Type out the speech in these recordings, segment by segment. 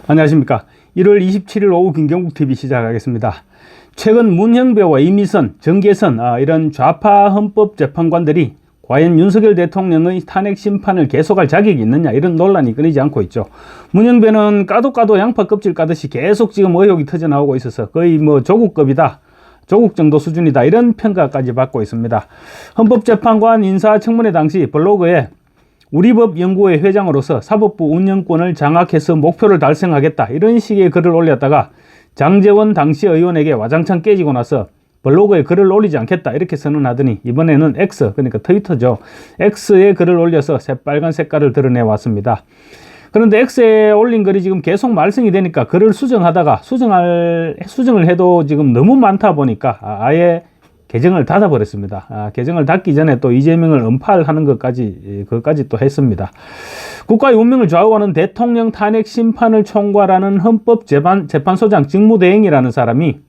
안녕하십니까. 1월 27일 오후 김경국TV 시작하겠습니다. 최근 문형배와 이미선, 정계선 이런 좌파 헌법재판관들이 과연 윤석열 대통령의 탄핵 심판을 계속할 자격이 있느냐, 이런 논란이 끊이지 않고 있죠. 문형배는 까도 양파 껍질 까듯이 계속 지금 의혹이 터져나오고 있어서 거의 뭐 조국급이다, 조국 정도 수준이다, 이런 평가까지 받고 있습니다. 헌법재판관 인사청문회 당시 블로그에 우리법연구회 회장으로서 사법부 운영권을 장악해서 목표를 달성하겠다, 이런 식의 글을 올렸다가 장제원 당시 의원에게 와장창 깨지고 나서 블로그에 글을 올리지 않겠다, 이렇게 선언하더니 이번에는 X, 그러니까 트위터죠, X에 글을 올려서 새빨간 색깔을 드러내 왔습니다. 그런데 X에 올린 글이 지금 계속 말썽이 되니까 글을 수정하다가 수정을 해도 지금 너무 많다 보니까 아예 계정을 닫아버렸습니다. 계정을 닫기 전에 또 이재명을 음파하는 그것까지 또 했습니다. 국가의 운명을 좌우하는 대통령 탄핵 심판을 총괄하는 헌법재판소장 직무대행이라는 사람이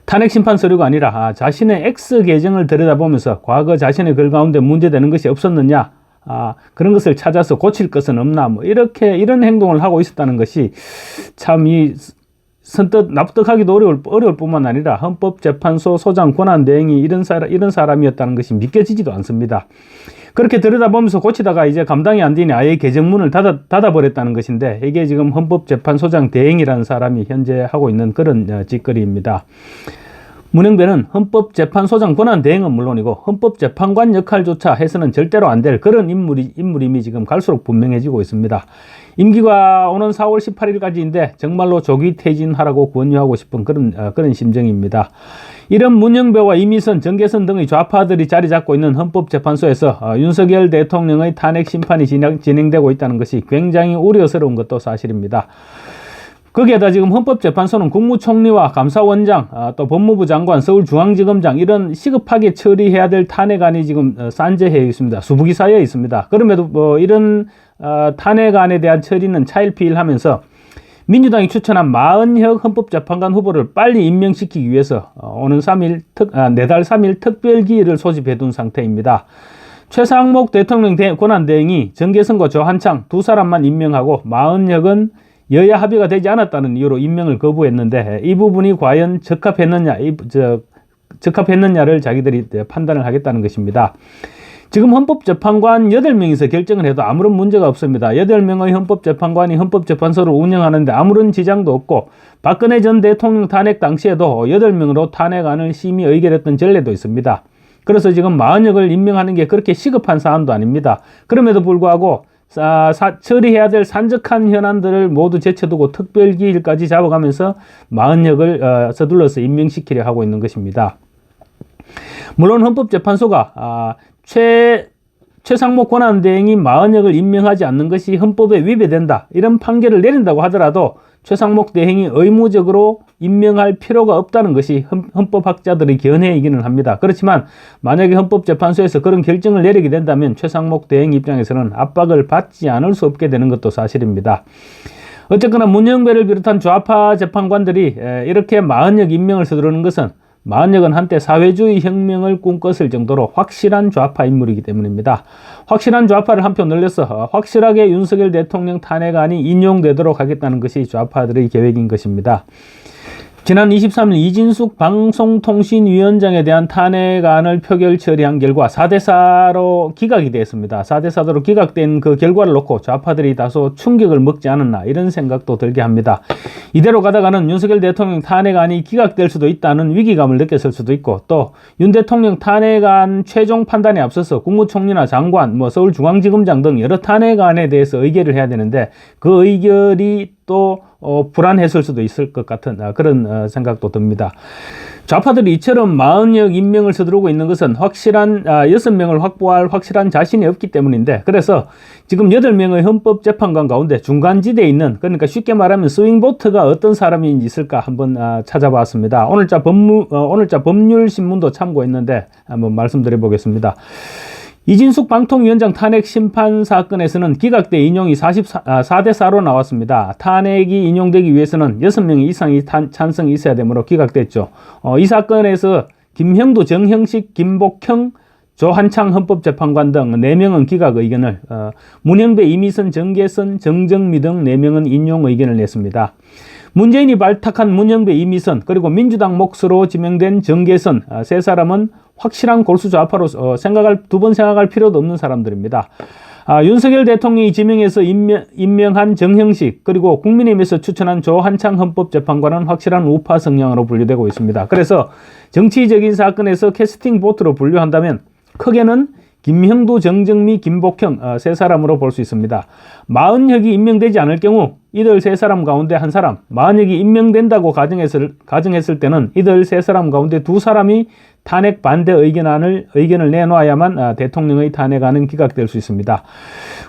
탄핵 심판 서류가 아니라 자신의 X 계정을 들여다보면서 과거 자신의 글 가운데 문제되는 것이 없었느냐, 그런 것을 찾아서 고칠 것은 없나, 뭐 이런 행동을 하고 있었다는 것이 참 선뜻 납득하기도 어려울 뿐만 아니라 헌법재판소 소장 권한대행이 이런 사람이었다는 것이 믿겨지지도 않습니다. 그렇게 들여다보면서 고치다가 이제 감당이 안 되니 아예 계정문을 닫아버렸다는 것인데, 이게 지금 헌법재판소장 대행이라는 사람이 현재 하고 있는 그런 짓거리입니다. 문형배는 헌법재판소장 권한대행은 물론이고 헌법재판관 역할조차 해서는 절대로 안 될 그런 인물임이 지금 갈수록 분명해지고 있습니다. 임기가 오는 4월 18일까지인데 정말로 조기 퇴진하라고 권유하고 싶은 그런 심정입니다. 이런 문형배와 이미선, 정계선 등의 좌파들이 자리 잡고 있는 헌법재판소에서 윤석열 대통령의 탄핵 심판이 진행되고 있다는 것이 굉장히 우려스러운 것도 사실입니다. 거기에다 지금 헌법재판소는 국무총리와 감사원장, 또 법무부 장관, 서울중앙지검장, 이런 시급하게 처리해야 될 탄핵안이 지금 산재해 있습니다. 수북이 쌓여 있습니다. 그럼에도 이런 탄핵안에 대한 처리는 차일피일하면서 민주당이 추천한 마은혁 헌법재판관 후보를 빨리 임명시키기 위해서 오는 내달 3일 특별기일을 소집해 둔 상태입니다. 최상목 대통령 권한대행이 정계선과 조한창 두 사람만 임명하고 마은혁은 여야 합의가 되지 않았다는 이유로 임명을 거부했는데, 이 부분이 과연 적합했느냐를 자기들이 판단을 하겠다는 것입니다. 지금 헌법재판관 8명이서 결정을 해도 아무런 문제가 없습니다. 8명의 헌법재판관이 헌법재판소를 운영하는데 아무런 지장도 없고, 박근혜 전 대통령 탄핵 당시에도 8명으로 탄핵안을 심의 의결했던 전례도 있습니다. 그래서 지금 마은혁을 임명하는 게 그렇게 시급한 사안도 아닙니다. 그럼에도 불구하고 처리해야 될 산적한 현안들을 모두 제쳐두고 특별기일까지 잡아가면서 마은혁을 서둘러서 임명시키려 하고 있는 것입니다. 물론 헌법재판소가 최상목 권한대행이 마은혁을 임명하지 않는 것이 헌법에 위배된다, 이런 판결을 내린다고 하더라도 최상목 대행이 의무적으로 임명할 필요가 없다는 것이 헌법학자들의 견해이기는 합니다. 그렇지만 만약에 헌법재판소에서 그런 결정을 내리게 된다면 최상목 대행 입장에서는 압박을 받지 않을 수 없게 되는 것도 사실입니다. 어쨌거나 문형배를 비롯한 좌파 재판관들이 이렇게 마은혁 임명을 서두르는 것은 마은혁은 한때 사회주의 혁명을 꿈꿨을 정도로 확실한 좌파 인물이기 때문입니다. 확실한 좌파를 한 표 늘려서 확실하게 윤석열 대통령 탄핵안이 인용되도록 하겠다는 것이 좌파들의 계획인 것입니다. 지난 23일 이진숙 방송통신위원장에 대한 탄핵안을 표결 처리한 결과 4대4로 기각이 되었습니다. 4대4로 기각된 그 결과를 놓고 좌파들이 다소 충격을 먹지 않았나, 이런 생각도 들게 합니다. 이대로 가다가는 윤석열 대통령 탄핵안이 기각될 수도 있다는 위기감을 느꼈을 수도 있고, 또 윤 대통령 탄핵안 최종 판단에 앞서서 국무총리나 장관, 서울중앙지검장 등 여러 탄핵안에 대해서 의결을 해야 되는데 그 의결이 또 불안했을 수도 있을 것 같은 그런 생각도 듭니다. 좌파들이 이처럼 마은혁 임명을 서두르고 있는 것은 확실한 6명을 확보할 확실한 자신이 없기 때문인데, 그래서 지금 8명의 헌법재판관 가운데 중간지대에 있는, 그러니까 쉽게 말하면 스윙보트가 어떤 사람이 있을까 한번 찾아봤습니다. 오늘자 법률신문도 참고했는데 한번 말씀드려 보겠습니다. 이진숙 방통위원장 탄핵 심판 사건에서는 기각대 인용이 4대4로 나왔습니다. 탄핵이 인용되기 위해서는 6명 이상이 찬성이 있어야 되므로 기각됐죠. 이 사건에서 김형도, 정형식, 김복형, 조한창 헌법재판관 등 4명은 기각 의견을, 문형배, 이미선, 정계선, 정정미 등 4명은 인용 의견을 냈습니다. 문재인이 발탁한 문형배, 이미선, 그리고 민주당 몫으로 지명된 정계선, 세 사람은 확실한 골수 좌파로 두 번 생각할 필요도 없는 사람들입니다. 윤석열 대통령이 지명해서 임명한 정형식, 그리고 국민의힘에서 추천한 조한창 헌법재판관은 확실한 우파 성향으로 분류되고 있습니다. 그래서 정치적인 사건에서 캐스팅 보트로 분류한다면 크게는 김형두, 정정미, 김복형 세 사람으로 볼 수 있습니다. 마은혁이 임명되지 않을 경우 이들 세 사람 가운데 한 사람, 마은혁이 임명된다고 가정했을 때는 이들 세 사람 가운데 두 사람이 탄핵 반대 의견을 내놓아야만 대통령의 탄핵안은 기각될 수 있습니다.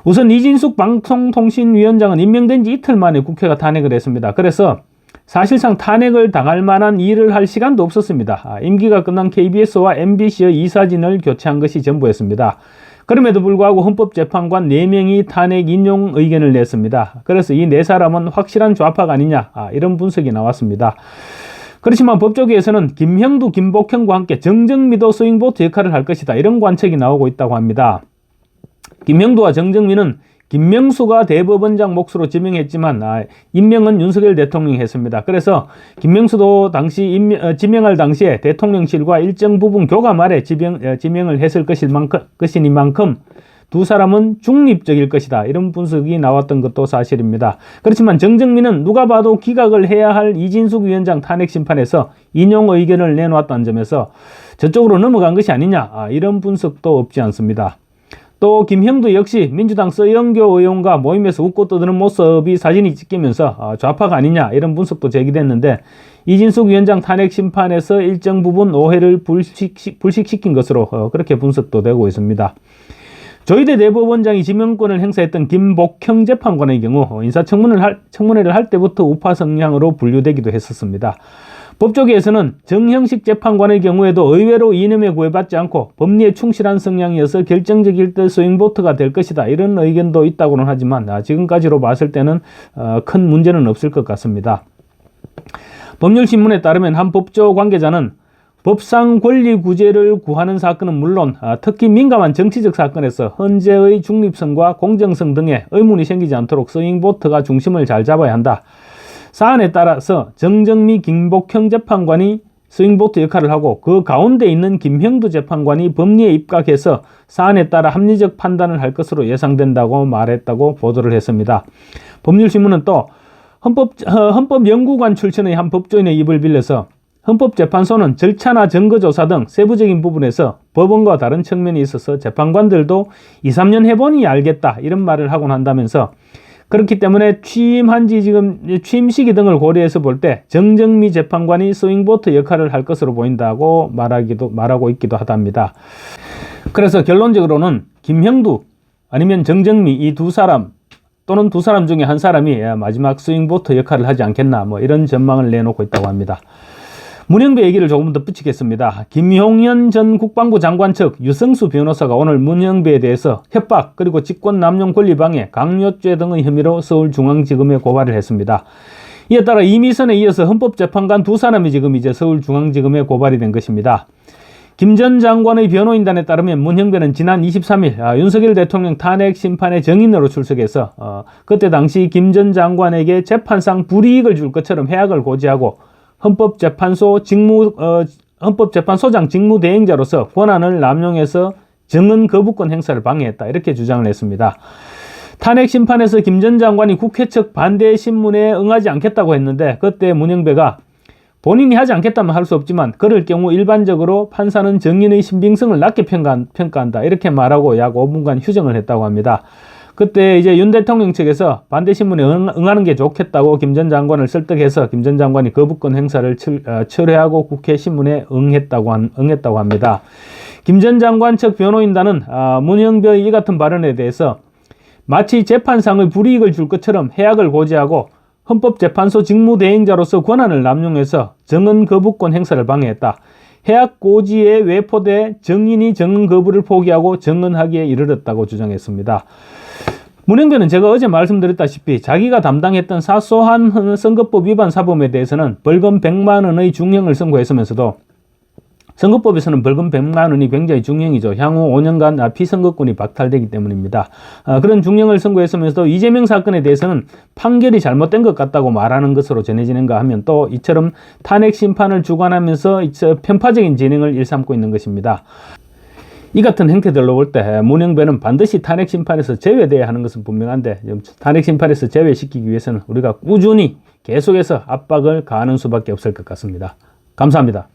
우선 이진숙 방송통신위원장은 임명된 지 이틀 만에 국회가 탄핵을 했습니다. 그래서 사실상 탄핵을 당할 만한 일을 할 시간도 없었습니다. 임기가 끝난 KBS와 MBC의 이사진을 교체한 것이 전부였습니다. 그럼에도 불구하고 헌법재판관 4명이 탄핵 인용 의견을 냈습니다. 그래서 이 4사람은 확실한 좌파가 아니냐, 이런 분석이 나왔습니다. 그렇지만 법조계에서는 김형두, 김복형과 함께 정정미도 스윙보트 역할을 할 것이다, 이런 관측이 나오고 있다고 합니다. 김형두와 정정미는 김명수가 대법원장 몫으로 지명했지만 임명은 윤석열 대통령이 했습니다. 그래서 김명수도 당시 지명할 당시에 대통령실과 일정 부분 교감 아래 지명을 했을 것이니만큼 두 사람은 중립적일 것이다, 이런 분석이 나왔던 것도 사실입니다. 그렇지만 정정미는 누가 봐도 기각을 해야 할 이진숙 위원장 탄핵 심판에서 인용 의견을 내놓았다는 점에서 저쪽으로 넘어간 것이 아니냐, 이런 분석도 없지 않습니다. 또 김형두 역시 민주당 서영교 의원과 모임에서 웃고 떠드는 모습이 사진이 찍히면서 좌파가 아니냐, 이런 분석도 제기됐는데 이진숙 위원장 탄핵 심판에서 일정 부분 오해를 불식시킨 것으로 그렇게 분석도 되고 있습니다. 조희대 대법원장이 지명권을 행사했던 김복형 재판관의 경우 인사청문회를 할 때부터 우파 성향으로 분류되기도 했었습니다. 법조계에서는 정형식 재판관의 경우에도 의외로 이념에 구애받지 않고 법리에 충실한 성향이어서 결정적일 때 스윙보트가 될 것이다, 이런 의견도 있다고는 하지만 지금까지로 봤을 때는 큰 문제는 없을 것 같습니다. 법률신문에 따르면 한 법조 관계자는 법상 권리 구제를 구하는 사건은 물론 특히 민감한 정치적 사건에서 헌재의 중립성과 공정성 등에 의문이 생기지 않도록 스윙보트가 중심을 잘 잡아야 한다. 사안에 따라서 정정미, 김복형 재판관이 스윙보트 역할을 하고 그 가운데 있는 김형두 재판관이 법리에 입각해서 사안에 따라 합리적 판단을 할 것으로 예상된다고 말했다고 보도를 했습니다. 법률신문은 또 헌법연구관 출신의 한 법조인의 입을 빌려서 헌법재판소는 절차나 증거조사 등 세부적인 부분에서 법원과 다른 측면이 있어서 재판관들도 2, 3년 해보니 알겠다, 이런 말을 하곤 한다면서 그렇기 때문에 취임 시기 등을 고려해서 볼 때 정정미 재판관이 스윙보트 역할을 할 것으로 보인다고 말하고 있기도 하답니다. 그래서 결론적으로는 김형두 아니면 정정미, 이 두 사람 또는 두 사람 중에 한 사람이 마지막 스윙보트 역할을 하지 않겠나, 이런 전망을 내놓고 있다고 합니다. 문형배 얘기를 조금 더 붙이겠습니다. 김용현 전 국방부 장관 측 유성수 변호사가 오늘 문형배에 대해서 협박, 그리고 직권남용 권리방해, 강요죄 등의 혐의로 서울중앙지검에 고발을 했습니다. 이에 따라 이미선에 이어서 헌법재판관 두 사람이 지금 이제 서울중앙지검에 고발이 된 것입니다. 김 전 장관의 변호인단에 따르면 문형배는 지난 23일 윤석열 대통령 탄핵 심판의 정인으로 출석해서 그때 당시 김 전 장관에게 재판상 불이익을 줄 것처럼 해악을 고지하고 헌법재판소장 직무대행자로서 권한을 남용해서 정은 거부권 행사를 방해했다, 이렇게 주장을 했습니다. 탄핵 심판에서 김 전 장관이 국회 측 반대 신문에 응하지 않겠다고 했는데 그때 문형배가 본인이 하지 않겠다면 할 수 없지만 그럴 경우 일반적으로 판사는 정인의 신빙성을 낮게 평가한다, 이렇게 말하고 약 5분간 휴정을 했다고 합니다. 그때 이제 윤 대통령 측에서 반대 신문에 응하는 게 좋겠다고 김 전 장관을 설득해서 김 전 장관이 거부권 행사를 철회하고 국회 신문에 응했다고 합니다. 김 전 장관 측 변호인단은 문형배의 이 같은 발언에 대해서 마치 재판상의 불이익을 줄 것처럼 해악을 고지하고 헌법재판소 직무대행자로서 권한을 남용해서 정은 거부권 행사를 방해했다. 해악 고지에 외포돼 정인이 정은 거부를 포기하고 정은하기에 이르렀다고 주장했습니다. 문형배는 제가 어제 말씀드렸다시피 자기가 담당했던 사소한 선거법 위반 사범에 대해서는 벌금 100만 원의 중형을 선고했으면서도 선거법에서는 벌금 100만 원이 굉장히 중형이죠. 향후 5년간 피선거권이 박탈되기 때문입니다. 그런 중형을 선고했으면서도 이재명 사건에 대해서는 판결이 잘못된 것 같다고 말하는 것으로 전해지는가 하면 또 이처럼 탄핵 심판을 주관하면서 편파적인 진행을 일삼고 있는 것입니다. 이 같은 행태들로 볼 때 문영배는 반드시 탄핵 심판에서 제외돼야 하는 것은 분명한데 탄핵 심판에서 제외시키기 위해서는 우리가 꾸준히 계속해서 압박을 가하는 수밖에 없을 것 같습니다. 감사합니다.